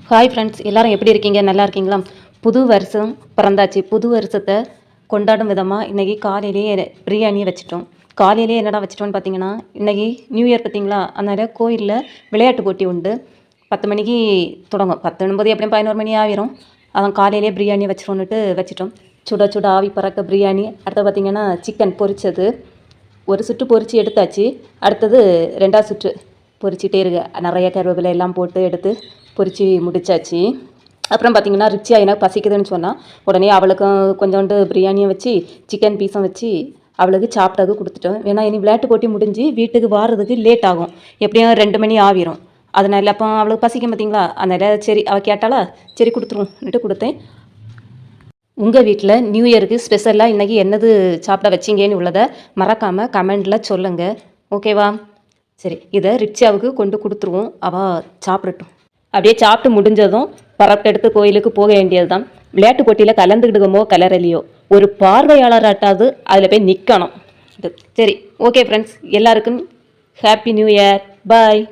Hi friends, எல்லாரும் எப்படி இருக்கீங்க? நல்லா இருக்கீங்களா? புது வருஷம் பிறந்தாச்சு. புது வருஷத்தை கொண்டாடும் விதமாக இன்றைக்கி காலையிலேயே பிரியாணியை வச்சுட்டோம். காலையிலேயே என்னடா வச்சுட்டோன்னு பார்த்தீங்கன்னா, இன்றைக்கி நியூ இயர் பார்த்தீங்களா, அதனால் கோயிலில் விளையாட்டு போட்டி உண்டு. 10 மணிக்கு தொடங்கும். 10 எப்படியும் 11 மணி ஆகிரும். அதான் காலையிலேயே பிரியாணியை வச்சிட்டோன்னுட்டு வச்சுட்டோம். சுட சுட ஆவி பறக்க பிரியாணி. அடுத்து பார்த்திங்கன்னா சிக்கன் பொரிச்சது. ஒரு சுற்று பொரித்து எடுத்தாச்சு. அடுத்தது 2ஆவது சுற்று பொரிச்சிட்டே இருக்கு. நிறைய கருவேப்பிலை எல்லாம் போட்டு எடுத்து பொரித்து முடிச்சாச்சு. அப்புறம் பார்த்திங்கன்னா ரிச்சியாக எனக்கு பசிக்குதுன்னு சொன்னால் உடனே அவளுக்கும் கொஞ்சோண்டு பிரியாணியை வச்சு சிக்கன் பீஸும் வச்சு அவளுக்கு சாப்பிட்டது கொடுத்துட்டோம். ஏன்னா இனி விளையாட்டு போட்டி முடிஞ்சு வீட்டுக்கு வாரதுக்கு லேட் ஆகும். எப்படியும் 2 மணி ஆகிரும். அதனால அப்போ அவளுக்கு பசிக்கும் பார்த்திங்களா, அதனால் சரி அவள் கேட்டாலா, சரி கொடுத்துருவோம்னுட்டு கொடுத்தேன். உங்கள் வீட்டில் நியூ இயருக்கு ஸ்பெஷலாக இன்றைக்கி என்னது சாப்பிட வச்சிங்கன்னு உள்ளதை மறக்காமல் கமெண்டில் சொல்லுங்கள். ஓகேவா? சரி, இதை ரிச்சாவுக்கு கொண்டு கொடுத்துருவோம். அவள் சாப்பிடட்டும். அப்படியே சாப்பிட்டு முடிஞ்சதும் பரப்பு எடுத்து கோயிலுக்கு போக வேண்டியது தான். விளையாட்டு போட்டியில் கலந்துக்கிடுவோமோ கலரலையோ ஒரு பார்வையாளராட்டாவது அதில் போய் நிற்கணும். சரி, ஓகே ஃப்ரெண்ட்ஸ், எல்லாருக்கும் ஹாப்பி நியூ இயர். பாய்.